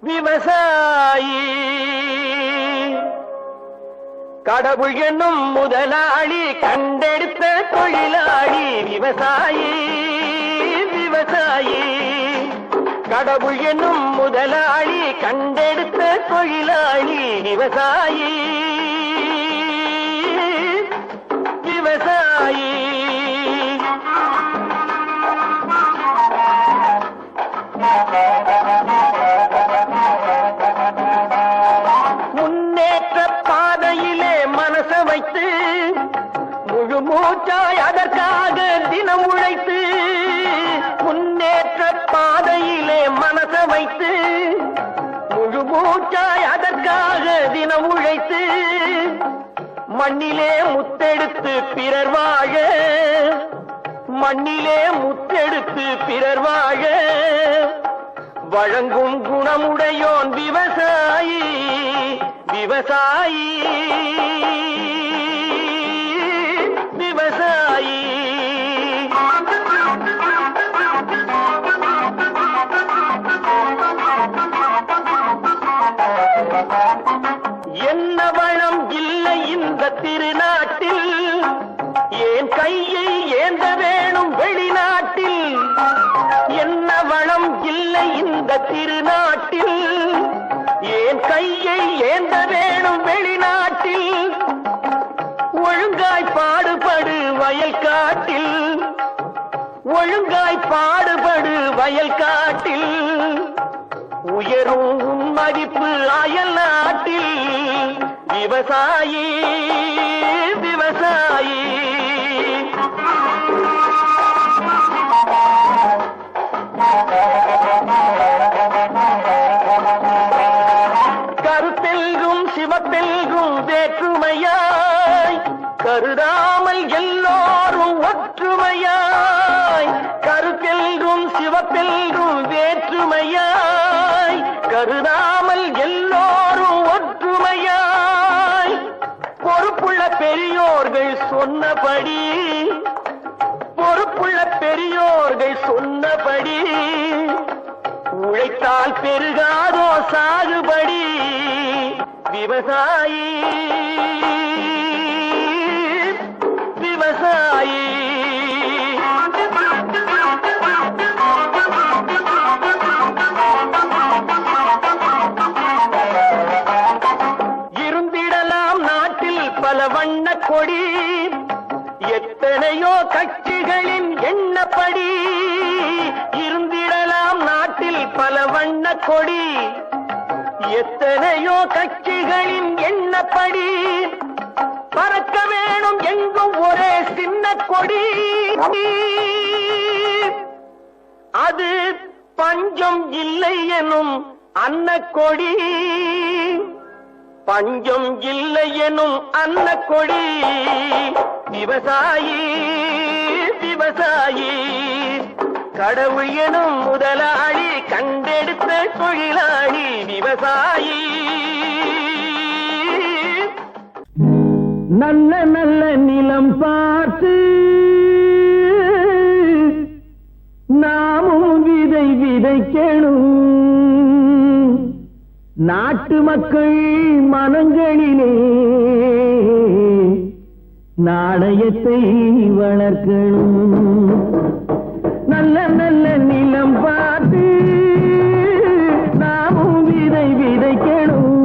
விவசாயி கடவுள் என்னும் முதலாளி கண்டெடுத்த தொழிலாளி விவசாயி விவசாயி கடவுள் என்னும் முதலாளி கண்டெடுத்த தொழிலாளி விவசாயி விவசாயி முன்னேற்ற பாதையிலே மனச வைத்து முழு மூச்சாய் அதற்காக தினம் உழைத்து முன்னேற்ற பாதையிலே மனச வைத்து முழு மூச்சாய் அதற்காக தினம் உழைத்து மண்ணிலே முத்தெடுத்து பிறர் வாழ மண்ணிலே முத்தெடுத்து பிறர் வாழ வழங்கும் குணமுடையோன் விவசாயி விவசாயி விவசாயி என்ன வளம் இல்லை இந்த திருநாட்டில் ஏன் கையை ஏந்த வேணும் வெளிநாட்டில் என்ன வளம் இல்லை இந்த திருநாட்டில் ஏன் கையை ஏந்த வேணும் வெளிநாட்டில் ஒழுங்காய் பாடுபடு வயல் காட்டில் ஒழுங்காய் பாடுபடு வயல் காட்டில் உயரும் மதிப்பு அயல் நாட்டில் விவசாயி விவசாயி கருத்தெல்கும் சிவத்தெல்கும் வேற்றுமையாய் கருதாமல் எல்லோரும் ஒற்றுமையாய் கருத்தெல்கும் சிவத்தெல்கும் வேற்றுமையாய் கருதாமல் எல்லோரும் ஒற்றுமையாய் பொறுப்புள்ள பெரியோர்கள் சொன்னபடி பொறுப்புள்ள பெரியோர்கள் சொன்னபடி உழைத்தால் பெருகாதோ சாகுபடி விவசாயி விவசாயி இருந்திடலாம் நாட்டில் பல வண்ண கொடி எத்தனையோ கட்சிகளின் எண்ணப்படி இருந்திடலாம் நாட்டில் பல வண்ண கொடி எத்தனையோ கட்சிகளின் எண்ணப்படி பறக்க வேணும் எங்கும் ஒரே சின்ன கொடி அது பஞ்சம் இல்லை எனும் அன்னக்கொடி பஞ்சம் இல்லை எனும் அன்னக்கொடி விவசாயி விவசாயி கடவுள் எனும் முதலாளி கண்டெடுத்த தொழிலாளி விவசாயி நல்ல நல்ல நிலம் பார்த்து நாமும் விதை விதைக்கணும் நாட்டு மக்கள் மனங்களிலே நாணயத்தை வளர்க்கணும் நல்ல நல்ல நிலம் பார்த்து நாமும் விதை விதைக்கணும்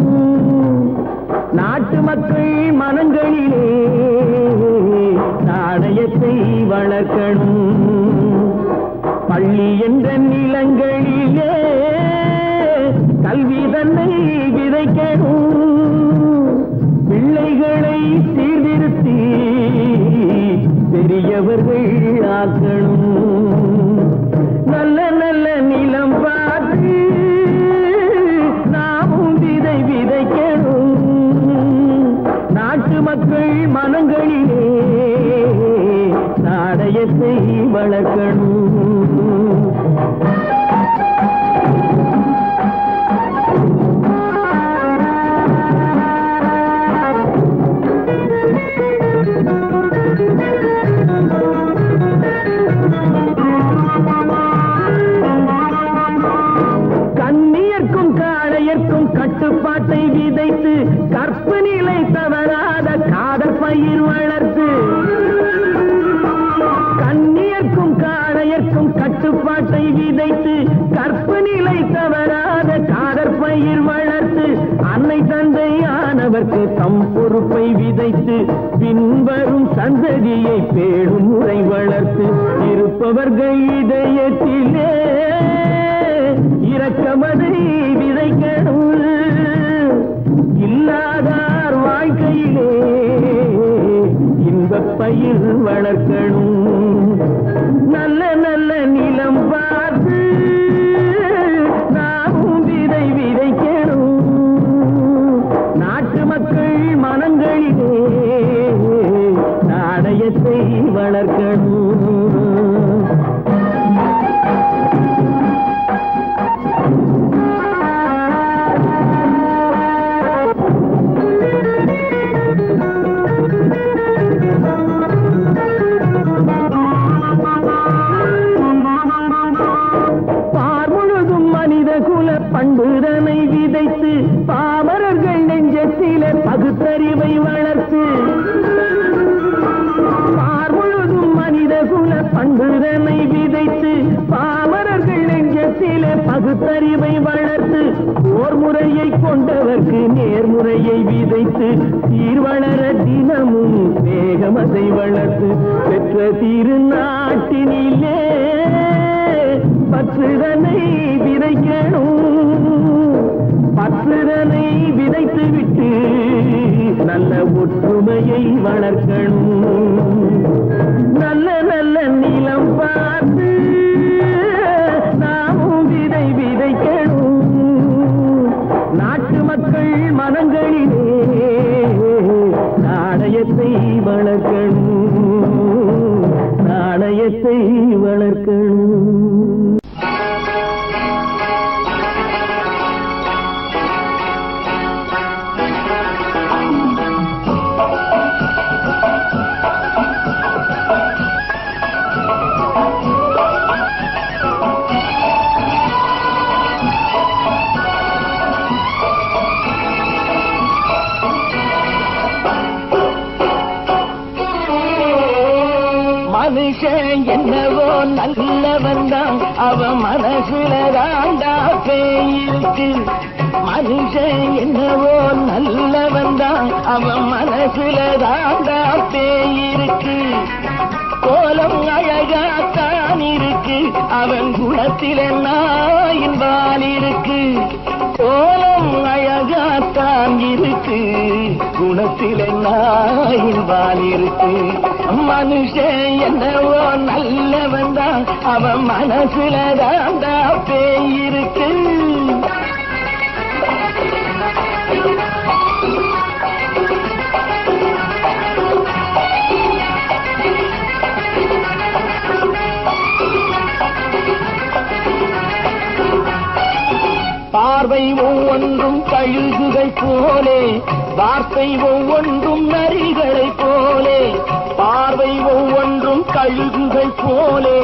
நாட்டு மக்கள் மனங்களிலே நாணயத்தை வளர்க்கணும் பள்ளி என்ற நிலங்களிலே கல்வி தன்னை விதைக்கணும் பிள்ளைகளை சீர்திருத்தி பெரியவர்கள் ஆக்கணும் நல்ல நல்ல நிலம் பார்த்து நாமும் விதை விதைக்கணும் நாட்டு மக்கள் மனங்களிலே நாணயத்தை வளர்க்கணும் கண்ணியர்க்கும் காளை கற்பு நிலை தவறாத காதல் பயிர் வளர்த்து கண்ணியர்க்கும் காளையர்க்கும் கட்டுப்பாட்டை விதைத்து கற்பு நிலை தவறாத காதல் பயிர் வளர்த்து அன்னை தந்தையானவர்க்கு தம் பொறுப்பை விதைத்து பின்வரும் சந்ததியை பேடும் முறை வளர்த்து இருப்பவர்கள் இதயத்திலே இரக்கமதை விதைக்கணும் இல்லாதார் வாழ்க்கையிலே இன்பப் பயிர் வளர்க்கணும் நல்ல நல்ல நிலம் பார்த்து நாமும் விதை விதைக்கணும் நாட்டு மக்கள் மனங்களிலே நாணயத்தை வளர்க்கணும் பண்புதனை விதைத்து பாமரர்கள் நெஞ்சத்திலே பகுத்தறிவை வளர்த்து பார் முழுதும் மனித குல பண்புதனை விதைத்து பாமரர்கள் நெஞ்சத்திலே பகுத்தறிவை வளர்த்து ஓர் முறையை கொண்டவர்க்கு நேர்முறையை விதைத்து சீர்வளர தினமும் வேகமதை வளர்த்து பெற்ற திருநாட்டினிலே பற்றுதனை விதைக்கணும் பற்றுதனை விதைத்து விட்டு நல்ல ஒற்றுமையை வளர்க்கணும் நல்ல நல்ல நிலம் பார்த்து நாமும் விதை விதைக்கணும் நாட்டு மக்கள் மனங்களிலே நாணயத்தை வளர்க்கணும் நாணயத்தை வளர்க்கணும் மனுஷன் என்னவோ நல்லவன் தான் அவன் மனசுல தாண்டா பேயிருக்கு மனுஷன் என்னவோ நல்லவன் தான் அவன் மனசுல தாண்டா பேயிருக்கு கோலம் அழகாத்தான் இருக்கு அவன் குணத்தில நாயின் வால் இருக்கு கோலம் அழகாத்தான் இருக்கு குணத்தில நாயின் வால் இருக்கு மனுஷன் என்னவோ நல்லவன் தான் அவன் மனசுல தாண்டா பேயிருக்கு பார்வை ஒவ்வொன்றும் கழுகுகள் போலே வார்த்தை ஒவ்வொன்றும் நரிகளை போலே பார்வை ஒவ்வொன்றும் கழுகுகள் போலே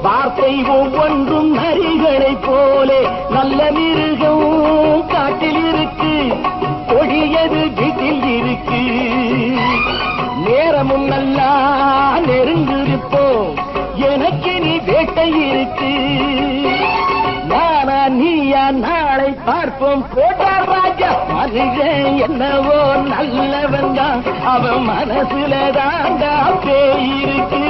வார்த்தை ஒவ்வொன்றும் நரிகளை போலே நல்ல மிருகம் காட்டில் இருக்கு கொடியது வீட்டில் இருக்கு நேரமும் நல்லா நெருங்கிருப்போம் எனக்கு நீ வேட்டை இருக்கு நானா நீயா நாளை பார்ப்போம் போட்டார் ராஜா மனுஷன் என்னவோ நல்லவன் தான் அவன் மனசுல தாண்டா பேயிருக்கு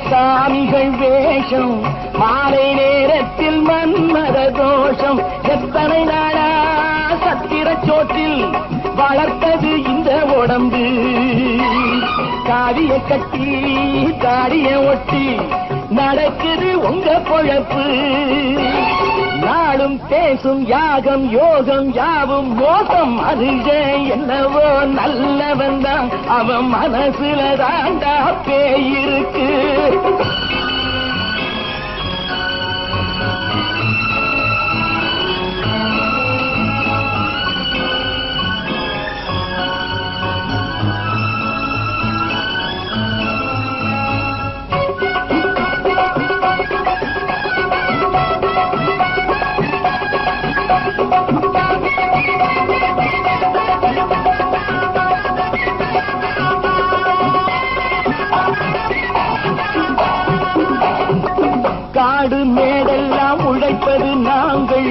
சாமிகள் வேஷம் மாலை நேரத்தில் மன்மத தோஷம் எத்தனை நாளா சத்திர சோற்றில் வளர்த்தது இந்த உடம்பு காவிய கட்டி தாடிய ஒட்டி நடக்குது உங்க பொழப்பு. நாளும் பேசும் யாகம் யோகம் யாவும் மோசம். மனுஷன் என்னவோ நல்லவன் தான், அவன் மனசுல தாண்டா பேயிருக்கு. காடு மேடெல்லாம் உழைப்பது நாங்கள்,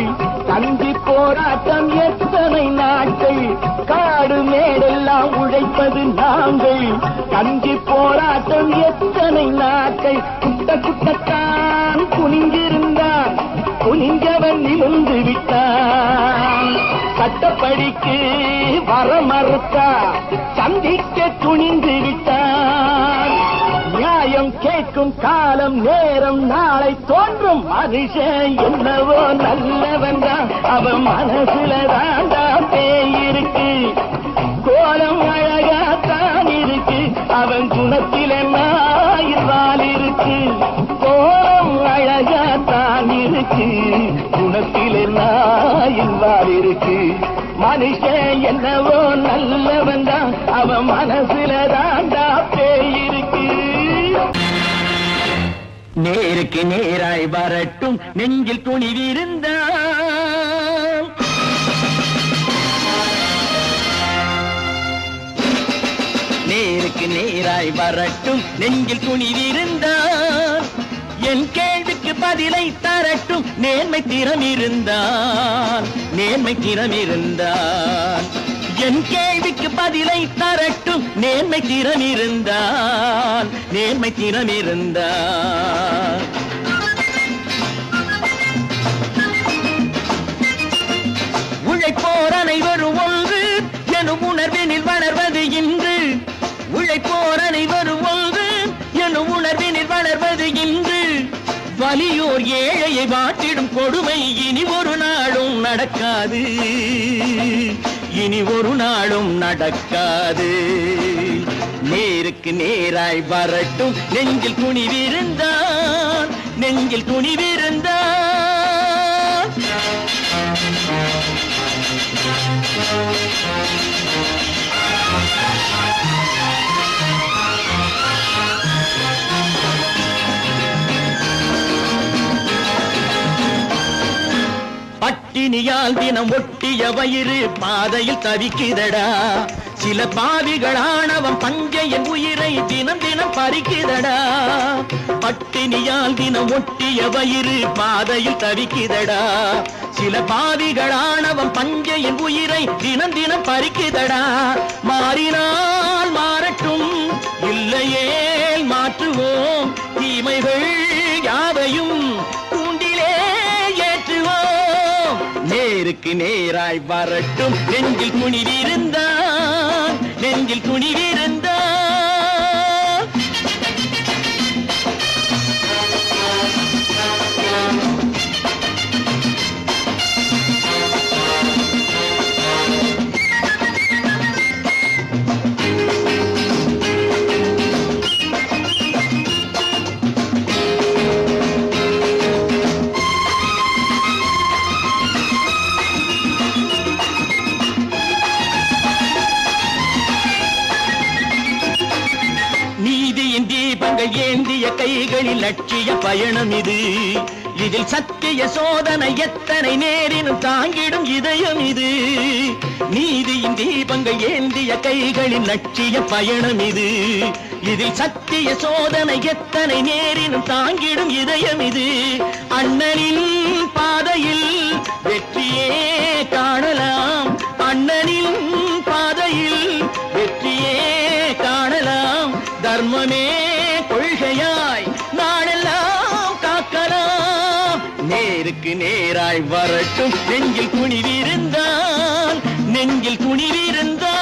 கஞ்சி போராட்டம் எத்தனை நாட்கள். காடு மேடெல்லாம் உழைப்பது நாங்கள், கஞ்சி போராட்டம் எத்தனை நாட்கள். குட்ட குட்டத்தான் குனிஞ்சிருந்தான், குனிஞ்சவன் நிமிர்ந்து விட்டான். சட்டப்படிக்கு வர மறுத்தா, சந்திக்க துணிந்து விட்டான். நியாயம் கேட்கும் காலம் நேரம் நாளை தோன்றும். மனுஷன் என்னவோ நல்லவன் தான், அவன் மனசுல தாண்டா பேயிருக்கு. கோலம் அழகாத்தான் இருக்கு, அவன் குணத்தில நாயிரால் இருக்கு. கோலம் அழகாத்தான் இருக்கு, குணத்தில நாயிரால் இருக்கு. மனுஷன் என்னவோ நல்லவன் தான், அவன் மனசுல தாண்டா பேயிருக்கு. நேருக்கு நேராய் வரட்டும் நெஞ்சில் துணிவிருந்தான். நேருக்கு நேராய் வரட்டும் நெஞ்சில் துணிவிருந்தான். என் கேள்விக்கு பதிலை தரட்டும் நேர்மை திறம் இருந்தான், நேர்மை திறம் இருந்தான். என் கேள்விக்கு பதிலை தரட்டும் நேர்மை திறம் இருந்தான், நேர்மை திறம் இருந்தான். உழைப்போர் அனைவரும் ஒன்று எனும் உணர்வினில் வளர்வது இன்று. உழைப்போர் அனைவரும் ஒன்று எனும் உணர்வினில் வளர்வது இன்று. வலியோர் ஏழையை வாட்டிடும் கொடுமை இனி ஒரு நாளும் நடக்காது, இனி ஒரு நாளும் நடக்காது. நேருக்கு நேராய் வரட்டும் நெஞ்சில் துணிவிருந்தான், நெஞ்சில் துணிவிருந்தான். பட்டினியால் தினம் ஒட்டிய வயிறு பாதையில் தவிக்குதடா. சில பாவிகளானவன் பஞ்சையின் உயிரை தினம் தினம் பறிக்குதடா. பட்டினியால் தினம் ஒட்டிய வயிறு பாதையில் தவிக்குதடா. சில பாவிகளானவன் பஞ்சையின் உயிரை தினம் தினம் பறிக்குதடா. மாறினால் மாறட்டும், இல்லையே மாற்றுவோம். தீமைகள் யாவையும் கூண்டிலே ஏற்றுவோம். நேருக்கு நேராய் வரட்டும் நெஞ்சில் துணிவிருந்தான், நெஞ்சில் துணிவிருந்தான். தீபங்கள் ஏந்திய கைகளில் லட்சிய பயணம் இது. இதில் சத்திய சோதனை எத்தனை நேரினும் தாங்கிடும் இதயம் இது. நீதியின் தீபங்கள் ஏந்திய கைகளில் லட்சிய பயணம் இது. இதில் சத்திய சோதனை எத்தனை நேரினும் தாங்கிடும் இதயம் இது. அண்ணனின் பாதையில் வெற்றியே காணலாம், அண்ணனின் பாதையில் வெற்றியே காணலாம். தர்மமே கொள்கையாய் நாளெல்லாம் காக்கலாம். நேருக்கு நேராய் வரட்டும் நெஞ்சில் துணிவிருந்தான், நெஞ்சில் துணிவிருந்தான்.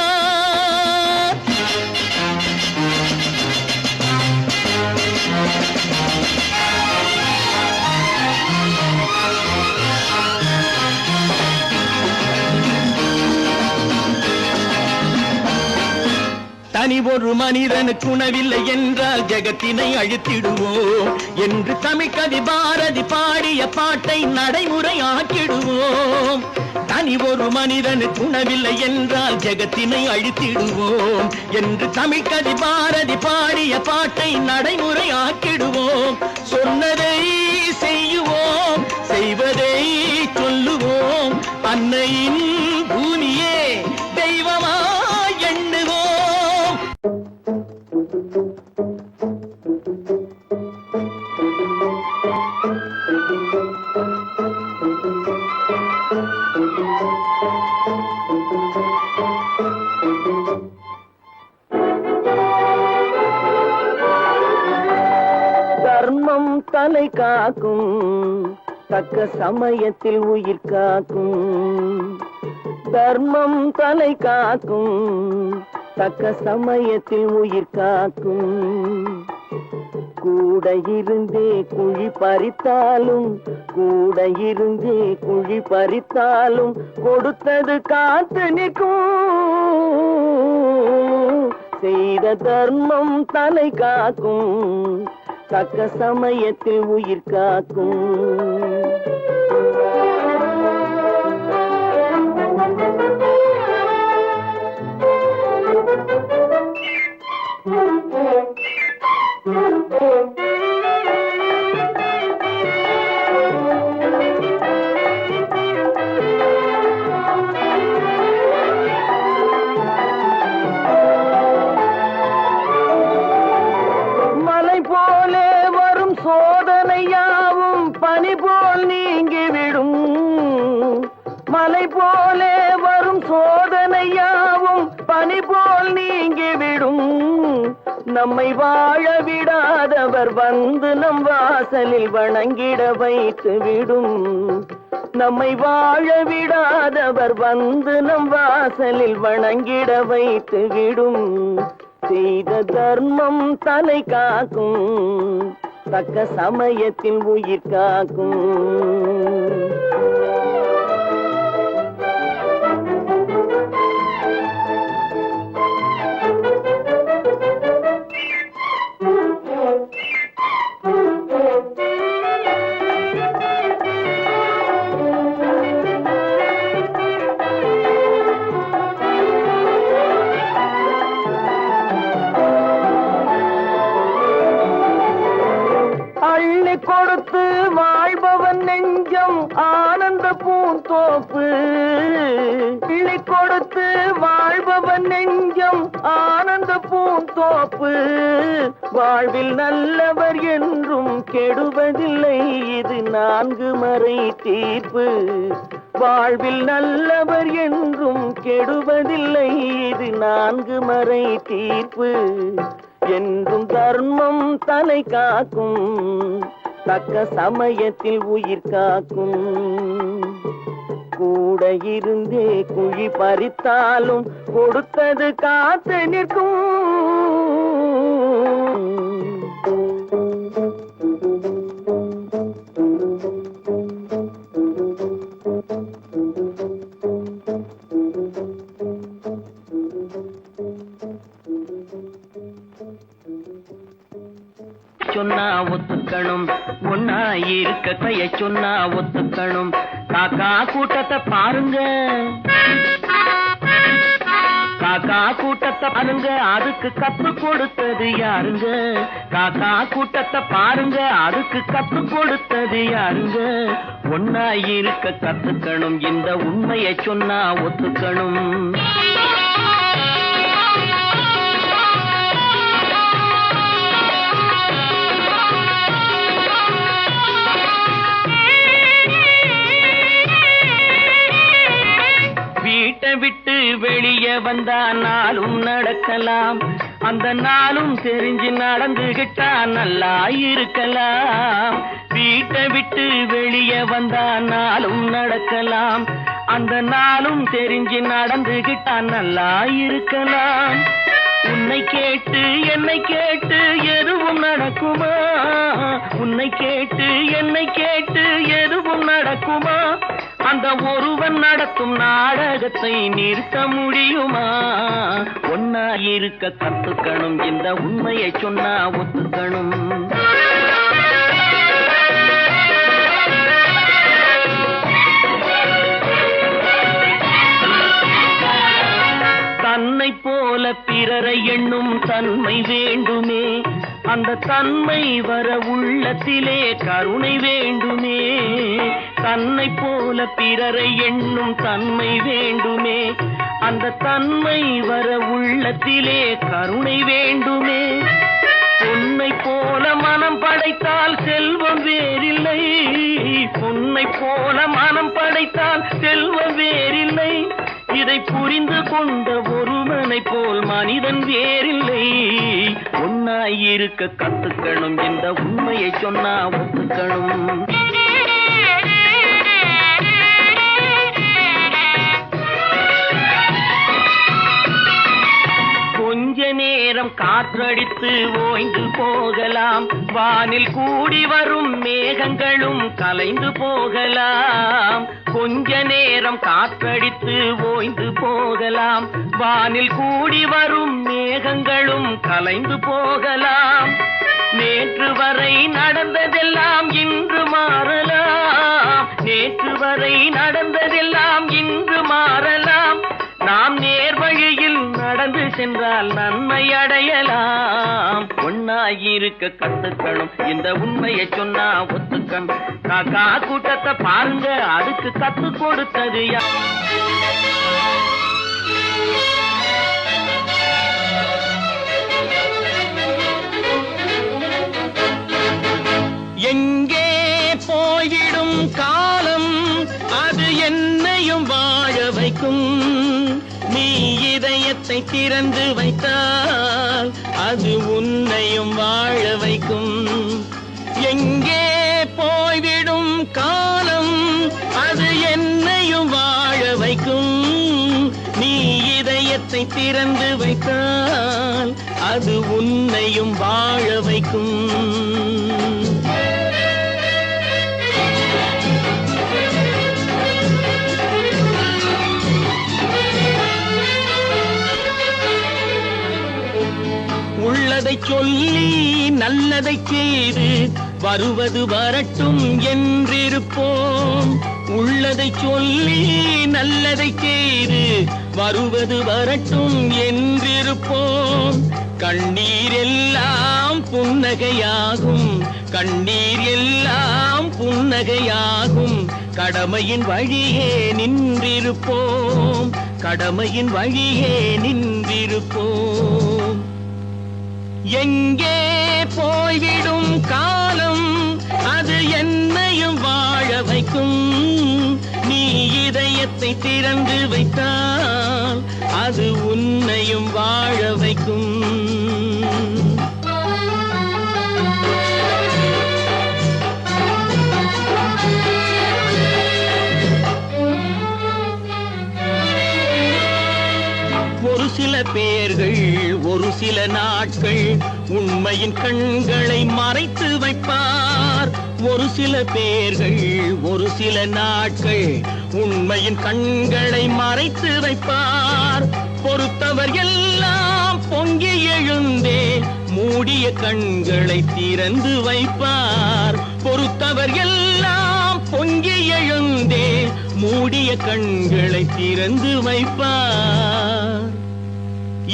தனி ஒரு மனிதனுக்கு உணவில்லை என்றால் ஜெகத்தினை அழித்திடுவோம் என்று தமிழ்கவி பாரதி பாடிய பாட்டை நடைமுறையாக்கிடுவோம். தனி ஒரு மனிதனுக்கு உணவில்லை என்றால் ஜெகத்தினை அழித்திடுவோம் என்று தமிழ்கவி பாரதி பாடிய பாட்டை நடைமுறையாக்கிடுவோம். சொன்னதை செய்யுவோம், செய்வதை சொல்லுவோம், அன்னையின் பூமியே தெய்வமா எண்ணுவோம். தர்மம் தலை காக்கும், தக்க சமயத்தில் உயிர் காக்கும். தர்மம் தலை காக்கும், தக்க சமயத்தில் உயிர் காக்கும். கூட இருந்தே குழி பறித்தாலும், கூட இருந்தே குழி பறித்தாலும் கொடுத்தது காத்து நிற்கும். செய்த தர்மம் தலை காக்கும், தக்க சமயத்தில் உயிர் காக்கும். மலை போலே வரும் சோதனையாவும் பனி போல் நீங்கிவிடும். மலை போலே வரும் சோதனையாவும் பனி போல் நீங்கிவிடும். நம்மை வாழ விடாதவர் வந்து நம் வாசலில் வணங்கிட வைத்து விடும். நம்மை வாழ விடாதவர் வந்து நம் வாசலில் வணங்கிட வைத்து விடும். செய்த தர்மம் தலை காக்கும், தக்க சமயத்தில் உயிர் காக்கும். அள்ளி கொடுத்து வாழ்பவன் நெஞ்சம் ஆனந்த பூந்தோப்பு. அள்ளி கொடுத்து வாழ்பவன் நெஞ்சம் ஆனந்த பூந்தோப்பு. வாழ்வில் நல்லவர் என்றும் கெடுவதில்லை, இது 4 மறை தீர்ப்பு. வாழ்வில் நல்லவர் என்றும் கெடுவதில்லை, இது 4 மறை தீர்ப்பு. என்றும் தர்மம் தலை காக்கும், தக்க சமயத்தில் உயிர் காக்கும். கூட இருந்தே குழி பறித்தாலும் கொடுத்தது காத்து நிற்கும். சொன்னா ஒத்துக்கணும், ஒன்னா இருக்க கைய சொன்னா ஒத்துக்கணும். காக்கா கூட்டத்தை பாருங்க, காக்கா கூட்டத்தை பாருங்க, அதுக்கு கத்து கொடுத்தது யாருங்க? காக்கா கூட்டத்தை பாருங்க, அதுக்கு கத்து கொடுத்தது யாருங்க? ஒன்னா இருக்க கத்துக்கணும், இந்த உண்மையை சொன்னா ஒத்துக்கணும். வீட்டை விட்டு வெளியே வந்தா நாளும் நடக்கலாம், அந்த நாளும் தெரிஞ்சு நடந்துகிட்டா நல்லா இருக்கலாம். வீட்டை விட்டு வெளியே வந்தா நாளும் நடக்கலாம், அந்த நாளும் தெரிஞ்சு நடந்துகிட்டா நல்லா இருக்கலாம். உன்னை கேட்டு என்னை கேட்டு எதுவும் நடக்குமா? உன்னை கேட்டு என்னை கேட்டு எதுவும் நடக்குமா? அந்த ஒருவன் நடத்தும் நாடகத்தை நிறுத்த முடியுமா? ஒன்னா இருக்க கத்துக்கணும், இந்த உண்மையை சொன்னா ஒத்துக்கணும். தன்னை போல பிறரை எண்ணும் தன்மை வேண்டுமே, அந்த தன்மை வர உள்ளத்திலே கருணை வேண்டுமே. தன்னை போல பிறரை எண்ணும் தன்மை வேண்டுமே, அந்த தன்மை வர உள்ளத்திலே கருணை வேண்டுமே. பொன்னை போல மனம் படைத்தால் செல்வம் வேறில்லை, பொன்னை போல மனம் படைத்தால் செல்வம் வேறில்லை. இதை புரிந்து கொண்ட ஒருவனை போல் மனிதன் வேறில்லை. ஒன்னாயிருக்க கத்துக்கணும், இந்த உண்மையை சொன்னா ஒத்துக்கணும். கொஞ்ச நேரம் காற்றடித்து ஓய்ந்து போகலாம், வானில் கூடி வரும் மேகங்களும் கலைந்து போகலாம். கொஞ்ச நேரம் காற்றடித்து ஓய்ந்து போகலாம், வானில் கூடி வரும் மேகங்களும் கலைந்து போகலாம். நேற்று வரை நடந்ததெல்லாம் இன்று மாறலாம், நேற்று வரை நடந்ததெல்லாம் இன்று மாறலாம். நாம் நேர்வழியில் நடந்து சென்றால் நன்மை அடையலாம். ஒன்னாயிருக்க கத்துக்கணும், இந்த உண்மையை சொன்னா ஒத்துக்கணும். காக்கா கூட்டத்தை பாருங்க, அதுக்கு கத்து கொடுத்தது எங்கே போய்விடும் காலம், அது என்னையும் வாழ வைக்கும். நீ இதயத்தை திறந்து வைத்தால் அது உன்னையும் வாழ வைக்கும். எங்கே போய்விடும் காலம், அது என்னையும் வாழ வைக்கும். நீ இதயத்தை திறந்து வைத்தால் அது உன்னையும் வாழ வைக்கும். உள்ளதை சொல்லி நல்லதை செய்து வருவது வரட்டும் என்றிருப்போம். உள்ளதை சொல்லி நல்லதை செய்து வருவது வரட்டும் என்றிருப்போம். கண்ணீர் எல்லாம் புன்னகையாகும், கண்ணீர் எல்லாம் புன்னகையாகும். கடமையின் வழியே நின்றிருப்போம், கடமையின் வழியே நின்றிருப்போம். எங்கே போய்விடும் காலம், அது என்னையும் வாழ வைக்கும். நீ இதயத்தை திறந்து வைத்தால் அது உன்னையும் வாழ வைக்கும். ஒரு சில பேர்கள் ஒரு சில நாட்கள் உண்மையின் கண்களை மறைத்து வைப்பார். ஒரு சில பேர்கள் ஒரு சில நாட்கள் உண்மையின் கண்களை மறைத்து வைப்பார். பொறுத்தவர் எல்லாம் பொங்கி எழுந்தே மூடிய கண்களை திறந்து வைப்பார். பொறுத்தவர் எல்லாம் பொங்கி எழுந்தே மூடிய கண்களை திறந்து வைப்பார்.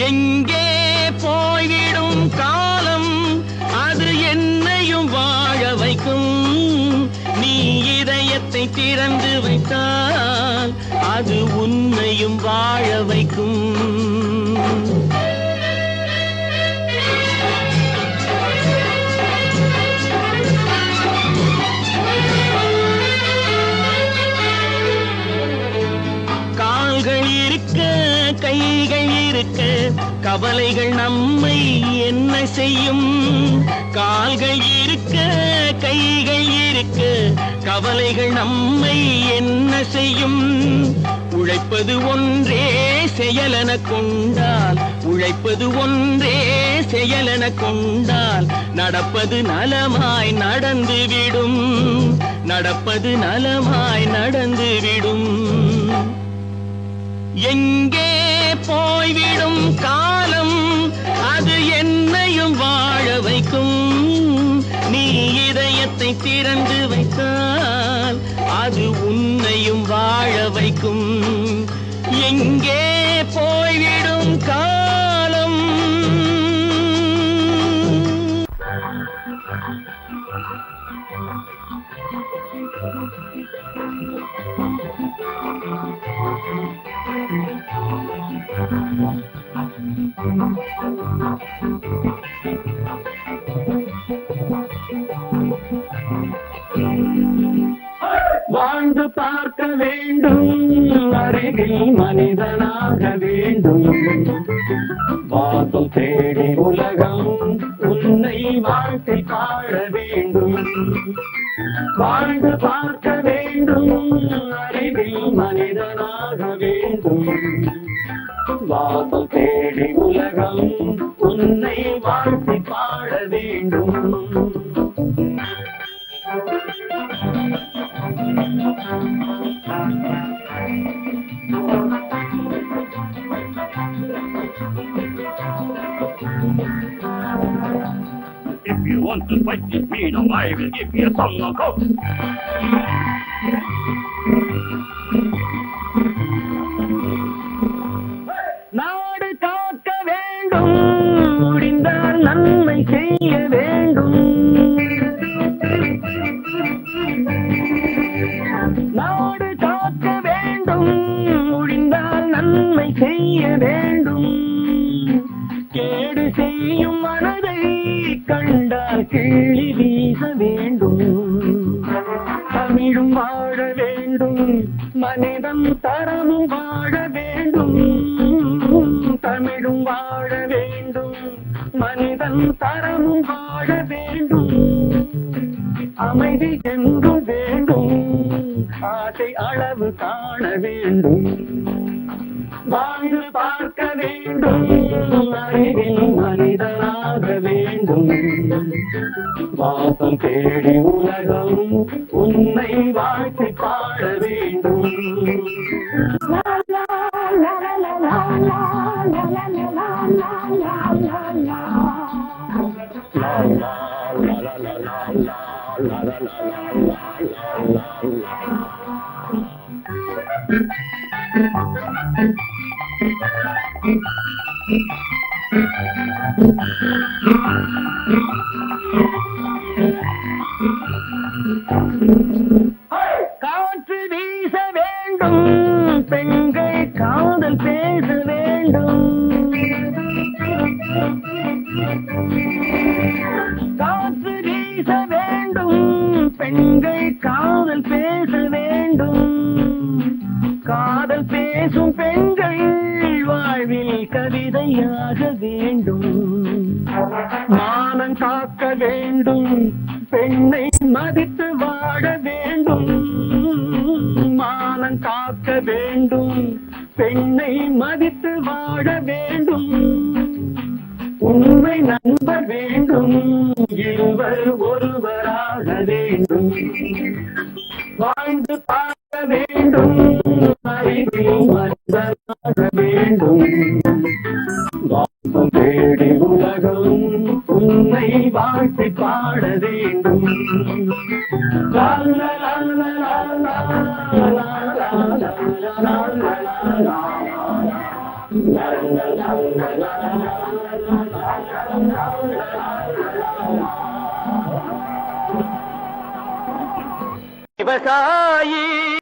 எங்கே போய்விடும் காலம், அது என்னையும் வாழ வைக்கும். நீ இதயத்தை திறந்து வைத்தால் அது உன்னையும் வாழ வைக்கும். கால்கள் இருக்க கைகள் இருக்க கவலைகள் நம்மை என்ன செய்யும்? கால்கள் இருக்க கைகள் இருக்க கவலைகள் நம்மை என்ன செய்யும்? உழைப்பது ஒன்றே செயலென கொண்டால், உழைப்பது ஒன்றே செயலென கொண்டால் நடப்பது நலமாய் நடந்துவிடும், நடப்பது நலமாய் நடந்துவிடும். எங்கே போய்விடும் காலம், என்றும் வாழ வைக்கும். நீ இதயத்தை திறந்து வைத்தால் அது உன்னையும் வாழ வைக்கும். எங்கே போய்விடும் காலம்? வாழ்ந்து பார்க்க வேண்டும், அருகில் மனிதனாக வேண்டும். வாசம் தேடி உலகம் உன்னை வாழ்க்கை பாட வேண்டும். வாழ்ந்து பார்க்க வேண்டும், அருகில் மனிதனாக வேண்டும். வாசம் தேடி உலகம் உன்னை வாழ்க்கை பாட வேண்டும். If you want to fight with me, now I will give you a song of hope. நாடு காக்க வேண்டும், முடிந்தால் நன்மை செய்ய வேண்டும். நாடு காக்க வேண்டும், முடிந்தால் நன்மை செய்ய வேண்டும். கேடு செய்யும் மனதை கண்டால் கிள்ளி வீச வேண்டும். தமிழும் வாழ வேண்டும், மனிதம் தரமும் வாழ வேண்டும். தமிழும் வாழ வேண்டும், மனிதன் தரமும் வாழ வேண்டும். அமைதி என்றும் வேண்டும், ஆசை அளவு காண வேண்டும். வாழ்ந்து பார்க்க வேண்டும், அறிவில் மனிதனாக வேண்டும். வாசம் தேடி உலகம் உன்னை வாழ்க்கை பாட வேண்டும். காற்று வீச வேண்டும், பெண்கள் காதல் பேச வேண்டும். காற்று வீச வேண்டும், பெண்கள் காதல் பேச வேண்டும். காதல் பேசும் பெண்கள் வாழ்வில் கவிதையாக வேண்டும். மானம் காக்க வேண்டும், பெண்ணை மதித்து வாழ வேண்டும். மானம் காக்க வேண்டும், பெண்ணை மதித்து வாழ வேண்டும். உண்மை நண்பர் வேண்டும், இருவர் ஒருவராக வேண்டும். வாழ்ந்து பார்க்க வேண்டும், அறிவில் மனிதனாக வேண்டும். வாசம் தேடி உலகம் உன்னை வாழ்த்தி பாட வேண்டும். லா லா லா லா லா லா லா லா லா லா. விவசாயி